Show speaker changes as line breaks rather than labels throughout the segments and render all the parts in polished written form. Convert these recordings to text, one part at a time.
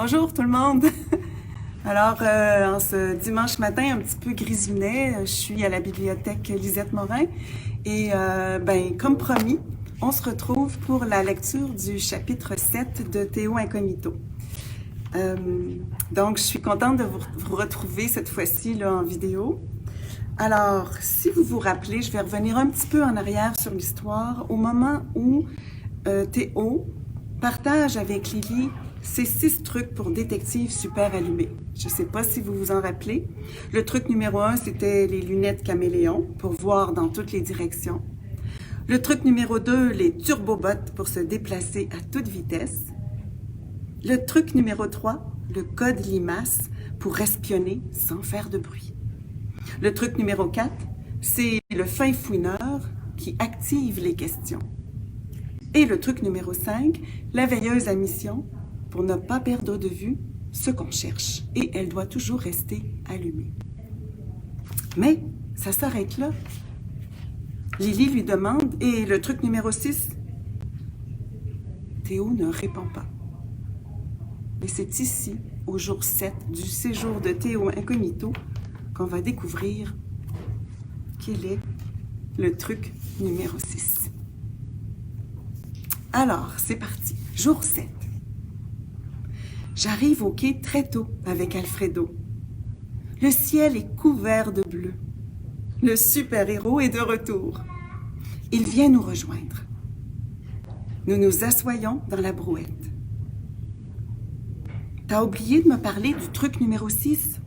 Bonjour tout le monde! Alors, en ce dimanche matin un petit peu grisounet, je suis à la bibliothèque Lisette Morin et comme promis, on se retrouve pour la lecture du chapitre 7 de Théo Incognito. Donc, je suis contente de vous retrouver cette fois-ci là, en vidéo. Alors, si vous vous rappelez, je vais revenir un petit peu en arrière sur l'histoire, au moment où Théo partage avec Lily ces 6 trucs pour détective super allumé. Je ne sais pas si vous vous en rappelez. Le truc numéro 1, c'était les lunettes caméléon pour voir dans toutes les directions. Le truc numéro 2, les turbobots pour se déplacer à toute vitesse. Le truc numéro 3, le code limace pour espionner sans faire de bruit. Le truc numéro 4, c'est le fin fouineur qui active les questions. Et le truc numéro 5, la veilleuse à mission pour ne pas perdre de vue ce qu'on cherche. Et elle doit toujours rester allumée. Mais ça s'arrête là. Lily lui demande, et le truc numéro 6? Théo ne répond pas. Mais c'est ici, au jour 7 du séjour de Théo Incognito, qu'on va découvrir quel est le truc numéro 6. Alors, c'est parti. Jour 7. J'arrive au quai très tôt avec Alfredo. Le ciel est couvert de bleu. Le super-héros est de retour. Il vient nous rejoindre. Nous nous assoyons dans la brouette. T'as oublié de me parler du truc numéro 6?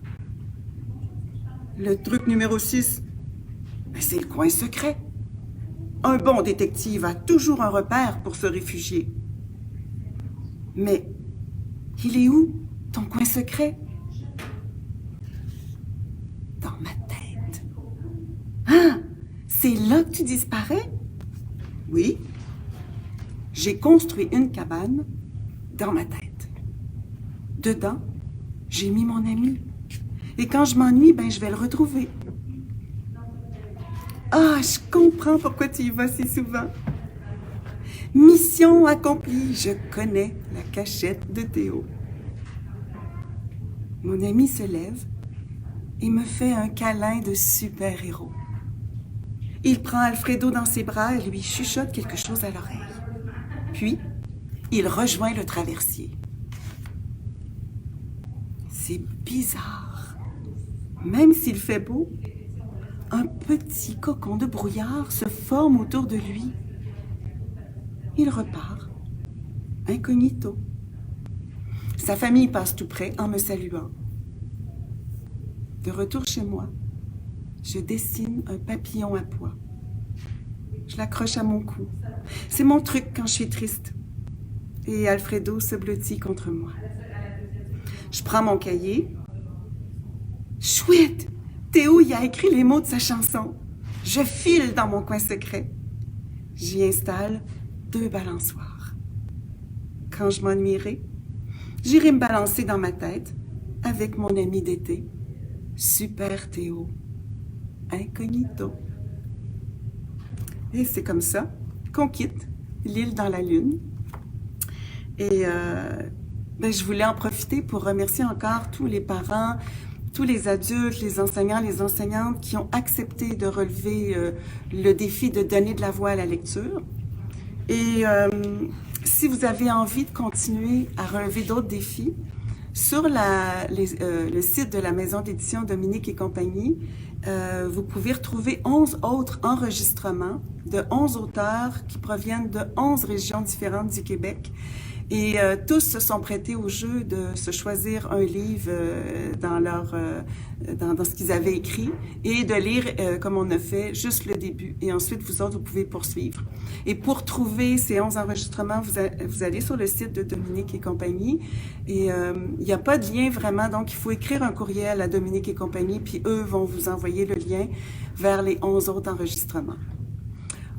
Le truc numéro 6, c'est le coin secret. Un bon détective a toujours un repère pour se réfugier. Mais il est où, ton coin secret? Dans ma tête. Ah, c'est là que tu disparais? Oui. J'ai construit une cabane dans ma tête. Dedans, j'ai mis mon ami. Et quand je m'ennuie, je vais le retrouver. Ah, je comprends pourquoi tu y vas si souvent. Mission accomplie, je connais la cachette de Théo. Mon ami se lève et me fait un câlin de super-héros. Il prend Alfredo dans ses bras et lui chuchote quelque chose à l'oreille. Puis, il rejoint le traversier. C'est bizarre. Même s'il fait beau, un petit cocon de brouillard se forme autour de lui. Il repart, incognito. Sa famille passe tout près en me saluant. De retour chez moi, je dessine un papillon à pois. Je l'accroche à mon cou. C'est mon truc quand je suis triste. Et Alfredo se blottit contre moi. Je prends mon cahier. Chouette! Théo y a écrit les mots de sa chanson. Je file dans mon coin secret. J'y installe 2 balançoires. Quand je m'ennuierai, j'irai me balancer dans ma tête avec mon ami d'été, Super Théo Incognito. Et c'est comme ça qu'on quitte l'île dans la lune. Et je voulais en profiter pour remercier encore tous les parents, tous les adultes, les enseignants, les enseignantes qui ont accepté de relever le défi de donner de la voix à la lecture. Et si vous avez envie de continuer à relever d'autres défis, sur le site de la maison d'édition Dominique et compagnie, vous pouvez retrouver 11 autres enregistrements de 11 auteurs qui proviennent de 11 régions différentes du Québec. Et tous se sont prêtés au jeu de se choisir un livre dans ce qu'ils avaient écrit et de lire, comme on a fait, juste le début. Et ensuite, vous autres, vous pouvez poursuivre. Et pour trouver ces 11 enregistrements, vous allez sur le site de Dominique et compagnie. Et il n'y a pas de lien vraiment, donc il faut écrire un courriel à Dominique et compagnie, puis eux vont vous envoyer le lien vers les 11 autres enregistrements.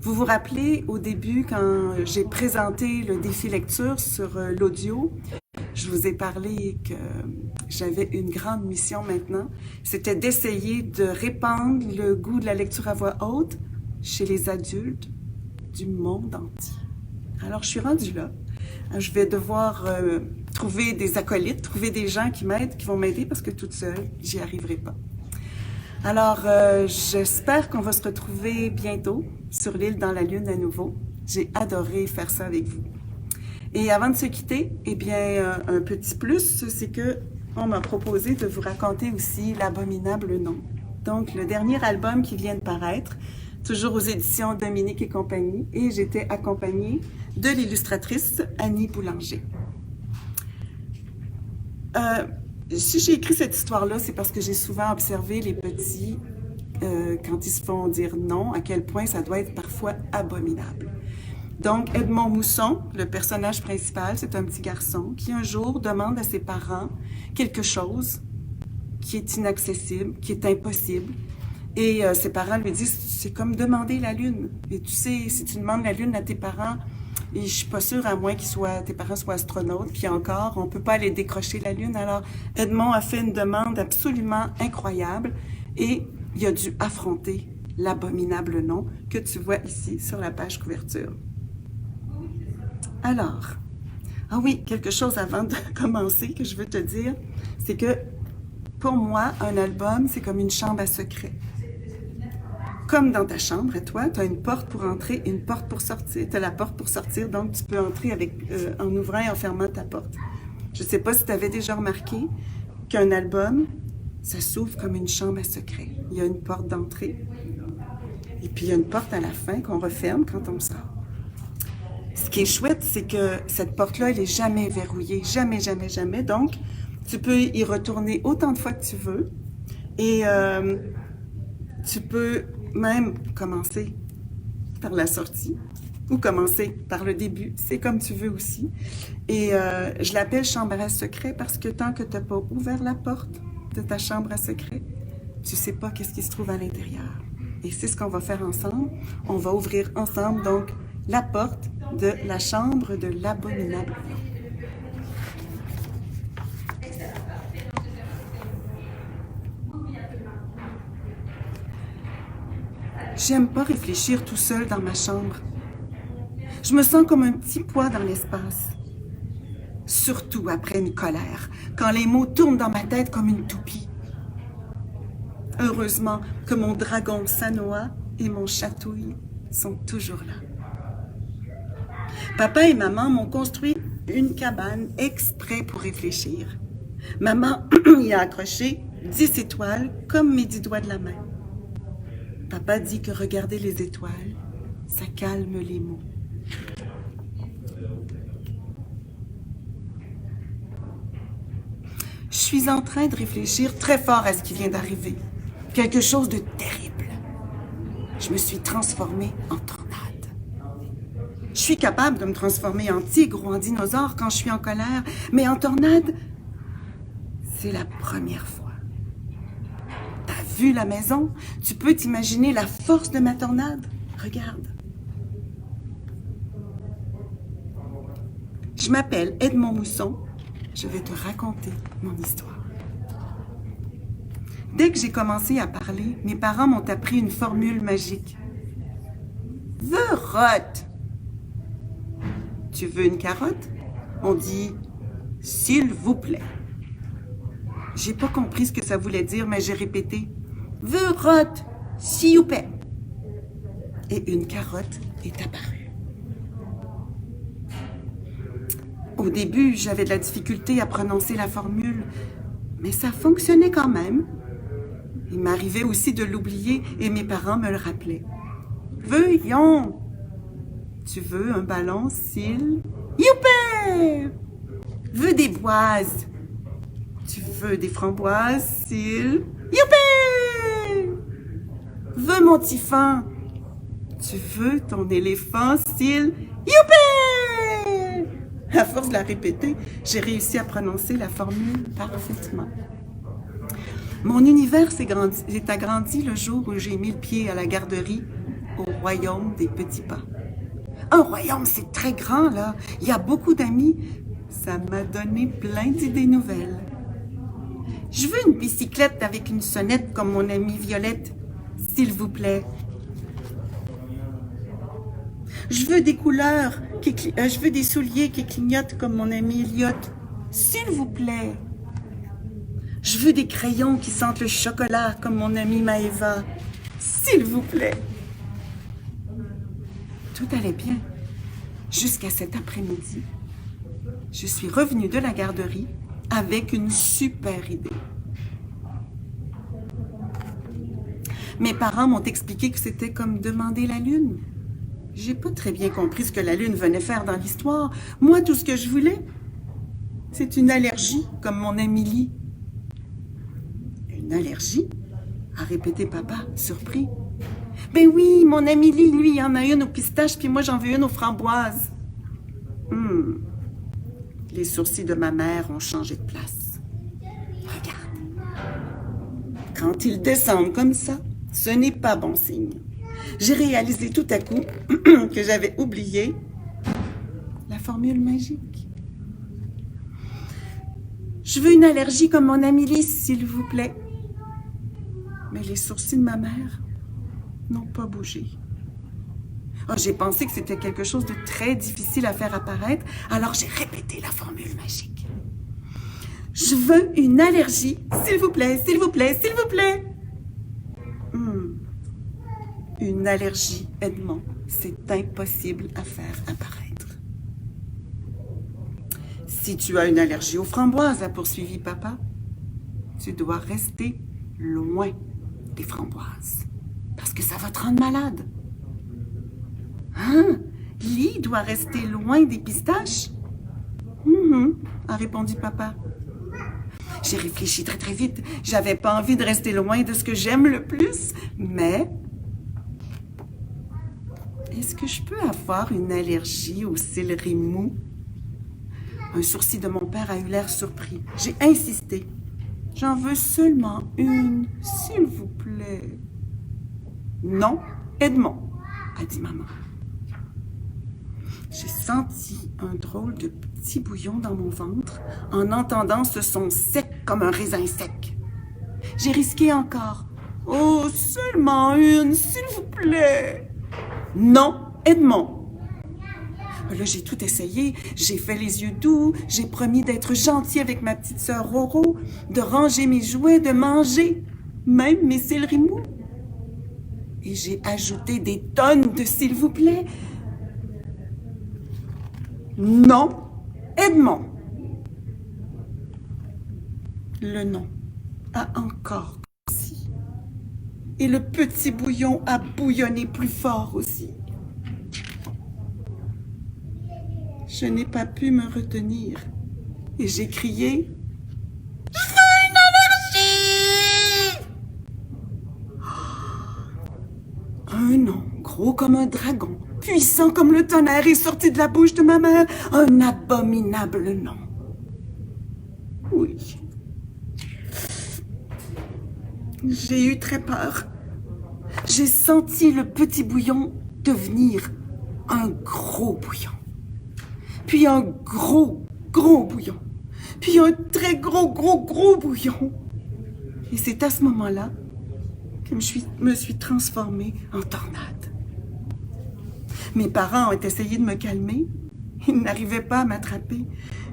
Vous vous rappelez, au début, quand j'ai présenté le défi lecture sur l'audio, je vous ai parlé que j'avais une grande mission maintenant. C'était d'essayer de répandre le goût de la lecture à voix haute chez les adultes du monde entier. Alors, je suis rendue là. Je vais devoir trouver des acolytes, trouver des gens qui m'aident, qui vont m'aider parce que toute seule, j'y arriverai pas. Alors, j'espère qu'on va se retrouver bientôt sur l'île dans la Lune à nouveau. J'ai adoré faire ça avec vous. Et avant de se quitter, eh bien, un petit plus, c'est que on m'a proposé de vous raconter aussi l'abominable nom. Donc, le dernier album qui vient de paraître, toujours aux éditions Dominique et compagnie, et j'étais accompagnée de l'illustratrice Annie Boulanger. Si j'ai écrit cette histoire-là, c'est parce que j'ai souvent observé les petits, quand ils se font dire non, à quel point ça doit être parfois abominable. Donc, Edmond Mousson, le personnage principal, c'est un petit garçon qui un jour demande à ses parents quelque chose qui est inaccessible, qui est impossible. Et ses parents lui disent, c'est comme demander la lune. Et tu sais, si tu demandes la lune à tes parents, et je suis pas sûre, à moins tes parents soient astronautes, puis encore, on peut pas aller décrocher la lune. Alors, Edmond a fait une demande absolument incroyable et il a dû affronter l'abominable nom que tu vois ici sur la page couverture. Alors, ah oui, quelque chose avant de commencer que je veux te dire, c'est que pour moi, un album, c'est comme une chambre à secret. Comme dans ta chambre, et toi, tu as une porte pour entrer et une porte pour sortir. Tu as la porte pour sortir, donc tu peux entrer en ouvrant et en fermant ta porte. Je ne sais pas si tu avais déjà remarqué qu'un album, ça s'ouvre comme une chambre à secret. Il y a une porte d'entrée et puis il y a une porte à la fin qu'on referme quand on sort. Ce qui est chouette, c'est que cette porte-là, elle n'est jamais verrouillée. Jamais, jamais, jamais. Donc, tu peux y retourner autant de fois que tu veux. Et tu peux même commencer par la sortie ou commencer par le début. C'est comme tu veux aussi. Et je l'appelle chambre à secret parce que tant que tu n'as pas ouvert la porte de ta chambre à secret, tu ne sais pas qu'est-ce qui se trouve à l'intérieur. Et c'est ce qu'on va faire ensemble. On va ouvrir ensemble, donc, la porte de la chambre de l'abominable. J'aime pas réfléchir tout seul dans ma chambre. Je me sens comme un petit poids dans l'espace. Surtout après une colère, quand les mots tournent dans ma tête comme une toupie. Heureusement que mon dragon Sanoa et mon chatouille sont toujours là. Papa et maman m'ont construit une cabane exprès pour réfléchir. Maman y a accroché 10 étoiles comme mes 10 doigts de la main. Papa dit que regarder les étoiles, ça calme les maux. Je suis en train de réfléchir très fort à ce qui vient d'arriver. Quelque chose de terrible. Je me suis transformée en tornade. Je suis capable de me transformer en tigre ou en dinosaure quand je suis en colère, mais en tornade, c'est la première fois. T'as vu la maison? Tu peux t'imaginer la force de ma tornade? Regarde. Je m'appelle Edmond Mousson. Je vais te raconter mon histoire. Dès que j'ai commencé à parler, mes parents m'ont appris une formule magique. The rot. Tu veux une carotte? On dit « s'il vous plaît ». J'ai pas compris ce que ça voulait dire, mais j'ai répété « The rot, s'il vous plaît ». Et une carotte est apparue. Au début, j'avais de la difficulté à prononcer la formule, mais ça fonctionnait quand même. Il m'arrivait aussi de l'oublier et mes parents me le rappelaient. « Voyons! Tu veux un ballon, s'il... Youpi! Veux des boises. Tu veux des framboises, s'il... Youpi! Veux mon typhon. Tu veux ton éléphant, s'il... Youpi! À force de la répéter, j'ai réussi à prononcer la formule parfaitement. Mon univers s'est agrandi le jour où j'ai mis le pied à la garderie au royaume des petits pas. Un royaume, c'est très grand, là. Il y a beaucoup d'amis. Ça m'a donné plein d'idées nouvelles. Je veux une bicyclette avec une sonnette comme mon amie Violette, s'il vous plaît. Je veux des couleurs, je veux des souliers qui clignotent comme mon ami Elliot, S'il vous plaît. Je veux des crayons qui sentent le chocolat comme mon amie Maëva. S'il vous plaît. Tout allait bien. Jusqu'à cet après-midi. Je suis revenue de la garderie avec une super idée. Mes parents m'ont expliqué que c'était comme demander la lune. J'ai pas très bien compris ce que la lune venait faire dans l'histoire. Moi, tout ce que je voulais, c'est une allergie, comme mon Amélie. Une allergie? A répété papa, surpris. Ben oui, mon Amélie, lui, il en a une aux pistaches, puis moi, j'en veux une aux framboises. Les sourcils de ma mère ont changé de place. Regarde. Quand ils descendent comme ça, ce n'est pas bon signe. J'ai réalisé tout à coup que j'avais oublié la formule magique. Je veux une allergie comme mon Amélie, s'il vous plaît. Mais les sourcils de ma mère n'ont pas bougé. Oh, j'ai pensé que c'était quelque chose de très difficile à faire apparaître, alors j'ai répété la formule magique. Je veux une allergie, s'il vous plaît, s'il vous plaît, s'il vous plaît. Une allergie, Edmond, c'est impossible à faire apparaître. Si tu as une allergie aux framboises, a poursuivi papa, tu dois rester loin des framboises, parce que ça va te rendre malade. Hein? Lee doit rester loin des pistaches? A répondu papa. J'ai réfléchi très très vite. J'avais pas envie de rester loin de ce que j'aime le plus, mais est-ce que je peux avoir une allergie au céleri mou? Un sourcil de mon père a eu l'air surpris. J'ai insisté. J'en veux seulement une, s'il vous plaît. Non, Edmond, a dit maman. J'ai senti un drôle de petit bouillon dans mon ventre en entendant ce son sec comme un raisin sec. J'ai risqué encore. Oh, seulement une, s'il vous plaît. Non, Edmond. Là, j'ai tout essayé. J'ai fait les yeux doux. J'ai promis d'être gentil avec ma petite sœur Roro, de ranger mes jouets, de manger, même mes céleris mous. Et j'ai ajouté des tonnes de s'il vous plaît. Non, Edmond. Le nom a encore grossi. Et le petit bouillon a bouillonné plus fort aussi. Je n'ai pas pu me retenir. Et j'ai crié « Je veux une allergie !» Un nom gros comme un dragon, puissant comme le tonnerre est sorti de la bouche de ma mère. Un abominable nom. Oui. J'ai eu très peur. J'ai senti le petit bouillon devenir un gros bouillon. Puis un gros bouillon. Puis un très gros bouillon. Et c'est à ce moment-là que je me suis transformée en tornade. Mes parents ont essayé de me calmer. Ils n'arrivaient pas à m'attraper.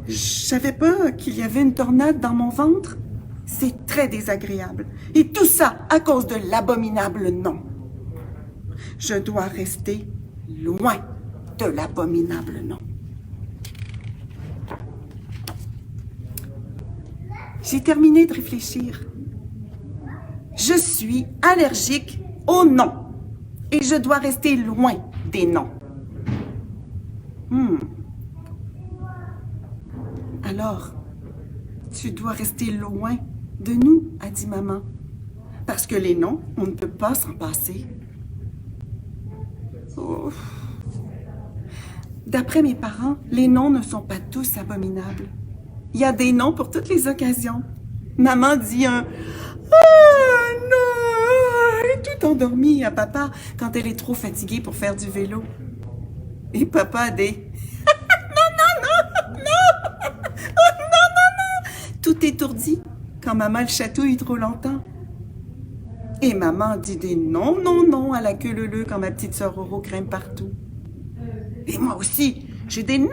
Je savais pas qu'il y avait une tornade dans mon ventre. C'est très désagréable. Et tout ça à cause de l'abominable nom. Je dois rester loin de l'abominable nom. J'ai terminé de réfléchir. Je suis allergique aux noms et je dois rester loin des noms. Alors, tu dois rester loin de nous, a dit maman, parce que les noms, on ne peut pas s'en passer. Oh. D'après mes parents, les noms ne sont pas tous abominables. Il y a des noms pour toutes les occasions. Maman dit un « Ah non !» tout endormi à papa quand elle est trop fatiguée pour faire du vélo. Et papa a des « Non !» tout étourdi quand maman le chatouille trop longtemps. Et maman dit des non à la queue leu-leu quand ma petite sœur Roro grimpe partout. Et moi aussi, j'ai des non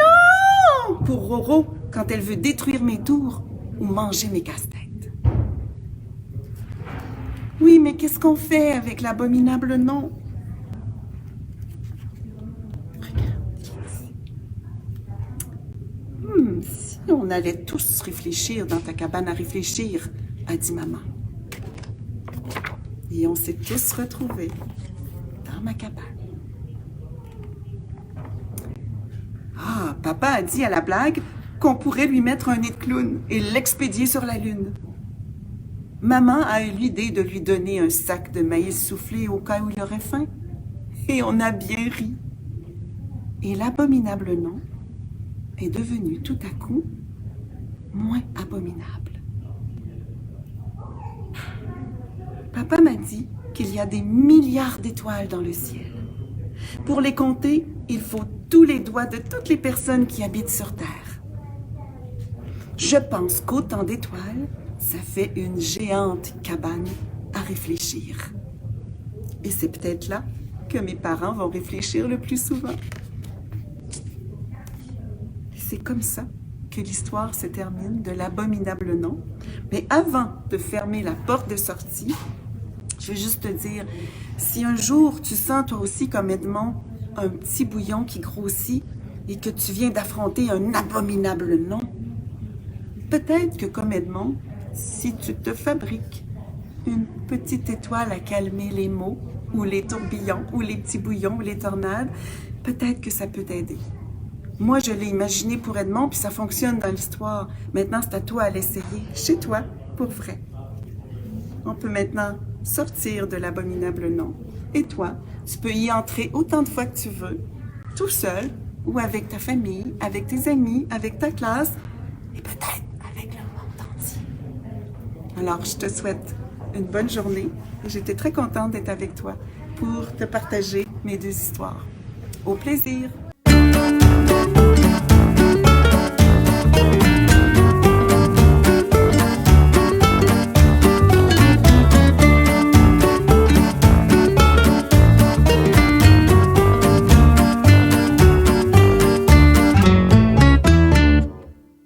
non pour Roro quand elle veut détruire mes tours ou manger mes casse-têtes. Oui, mais qu'est-ce qu'on fait avec l'abominable non? Si on allait tous réfléchir dans ta cabane à réfléchir, a dit maman. Et on s'est tous retrouvés dans ma cabane. Ah, papa a dit à la blague qu'on pourrait lui mettre un nez de clown et l'expédier sur la lune. Maman a eu l'idée de lui donner un sac de maïs soufflé au cas où il aurait faim. Et on a bien ri. Et l'abominable nom est devenu tout à coup moins abominable. Papa m'a dit qu'il y a des milliards d'étoiles dans le ciel. Pour les compter, il faut tous les doigts de toutes les personnes qui habitent sur Terre. Je pense qu'autant d'étoiles, ça fait une géante cabane à réfléchir. Et c'est peut-être là que mes parents vont réfléchir le plus souvent. Et c'est comme ça que l'histoire se termine de l'abominable nom. Mais avant de fermer la porte de sortie, je veux juste te dire, si un jour tu sens toi aussi comme Edmond un petit bouillon qui grossit et que tu viens d'affronter un abominable nom, peut-être que comme Edmond, si tu te fabriques une petite étoile à calmer les maux ou les tourbillons ou les petits bouillons ou les tornades, peut-être que ça peut t'aider. Moi, je l'ai imaginé pour Edmond, puis ça fonctionne dans l'histoire. Maintenant, c'est à toi à l'essayer, chez toi, pour vrai. On peut maintenant sortir de l'abominable nom. Et toi, tu peux y entrer autant de fois que tu veux, tout seul, ou avec ta famille, avec tes amis, avec ta classe, et peut-être avec le monde entier. Alors, je te souhaite une bonne journée. J'étais très contente d'être avec toi pour te partager mes deux histoires. Au plaisir!